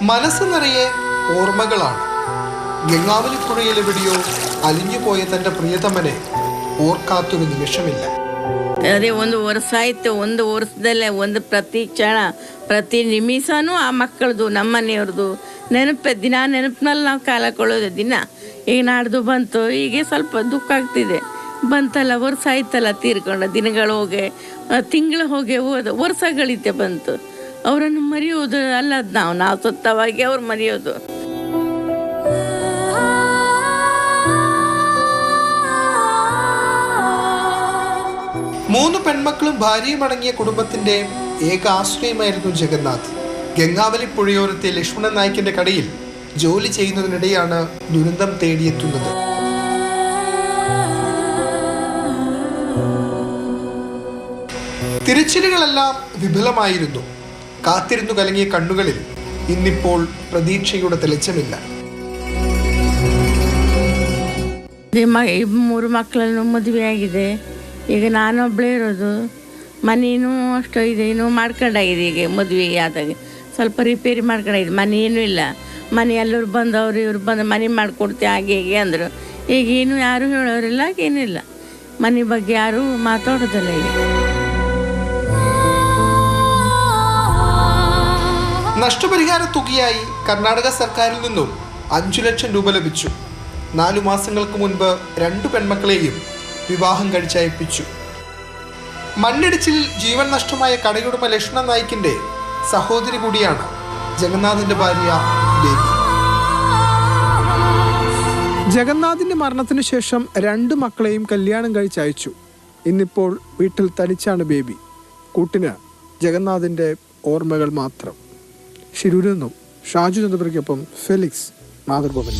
മനസ്സ് നിറയെ ഓർമ്മകളാണ്. ഗംഗാവലിപ്പുഴയിലെവിടെയോ അലിഞ്ഞുപോയ തൻ്റെ പ്രിയതമനെ ഓർക്കാത്തൊരു നിമിഷമില്ല. ಅದೇ ಒಂದು ವರ್ಷ ಆಯಿತು. ಒಂದು ವರ್ಷದಲ್ಲೇ ಒಂದು ಪ್ರತಿ ಕ್ಷಣ ಪ್ರತಿ ನಿಮಿಷನೂ ಆ ಮಕ್ಕಳದು ನಮ್ಮ ಮನೆಯವ್ರದ್ದು ನೆನಪಿನಲ್ಲಿ ನಾವು ಕಾಲ ಕೊಳ್ಳೋದು ದಿನ. ಈಗ ನಾಡ್ದು ಬಂತು, ಈಗ ಸ್ವಲ್ಪ ದುಃಖ ಆಗ್ತಿದೆ. ಬಂತಲ್ಲ, ವರ್ಷ ಆಯ್ತಲ್ಲ ತೀರ್ಕೊಂಡು, ದಿನಗಳು ಹೋಗಿ ತಿಂಗಳು ಹೋಗಿ ಹೋದ ವರ್ಷಗಳಿದ್ದೆ ಬಂತು. ಅವರನ್ನು ಮರೆಯೋದು ಅಲ್ಲದ ನಾವು ಸುತ್ತವಾಗಿ ಅವ್ರು ಮರೆಯೋದು. മൂന്ന് പെൺമക്കളും ഭാര്യയും അടങ്ങിയ കുടുംബത്തിന്റെ ഏക ആശ്രയമായിരുന്നു ജഗന്നാഥ്. ഗംഗാവലി പുഴയോരത്തെ ലക്ഷ്മണൻ നായിക്കിന്റെ കടയിൽ ജോലി ചെയ്യുന്നതിനിടെയാണ് ദുരന്തം തേടിയെത്തുന്നത്. തിരച്ചിലുകളെല്ലാം വിഫലമായിരുന്നു. കാത്തിരുന്നു കലങ്ങിയ കണ്ണുകളിൽ ഇന്നിപ്പോൾ പ്രതീക്ഷയുടെ തെളിച്ചമില്ല. ಮೂರು ಮಕ್ಕಳನ್ನು ಮದುವೆ ಆಗಿದೆ. ಈಗ ನಾನೊಬ್ಬಳೇ ಇರೋದು. ಮನೇನೂ ಅಷ್ಟು ಇದೆ, ಇನ್ನೂ ಮಾಡ್ಕೊಂಡಾಗಿದೆ. ಈಗ ಮದುವೆ ಆದಾಗ ಸ್ವಲ್ಪ ರಿಪೇರಿ ಮಾಡ್ಕೊಂಡಾಗಿದೆ. ಮನೆ ಏನೂ ಇಲ್ಲ. ಮನೆ ಎಲ್ಲರೂ ಬಂದವರು ಇವ್ರು ಬಂದು ಮನೆ ಮಾಡಿಕೊಡ್ತೀವಿ ಹಾಗೆ ಹೀಗೆ ಅಂದರು. ಈಗ ಏನು ಯಾರೂ ಹೇಳೋರಿಲ್ಲ, ಏನಿಲ್ಲ. ಮನೆ ಬಗ್ಗೆ ಯಾರೂ ಮಾತಾಡೋದಿಲ್ಲ. ಈಗ നഷ്ടപരിഹാര തുകയായി കർണാടക സർക്കാരിൽ നിന്നും 5 ലക്ഷം രൂപ ലഭിച്ചു. 4 മാസങ്ങൾക്ക് മുൻപ് 2 പെൺമക്കളെയും വിവാഹം കഴിച്ചയപ്പിച്ചു. മണ്ണിടിച്ചിലിൽ ജീവൻ നഷ്ടമായ കടയുടമ ലക്ഷ്മണൻ നായിക്കിന്റെ സഹോദരി കൂടിയാണ് ജഗന്നാഥിന്റെ ഭാര്യ ബേബി. ജഗന്നാഥിന്റെ മരണത്തിനു ശേഷം 2 മക്കളെയും കല്യാണം കഴിച്ചയച്ചു. ഇന്നിപ്പോൾ വീട്ടിൽ തനിച്ചാണ് ബേബി. കൂട്ടിന് ജഗന്നാഥിന്റെ ഓർമ്മകൾ മാത്രം. ഷിരൂരിൽ നിന്നും ഷാജു ചന്ദ്രയ്ക്കൊപ്പം ഫെലിക്സ്, മാതൃഭൂമി.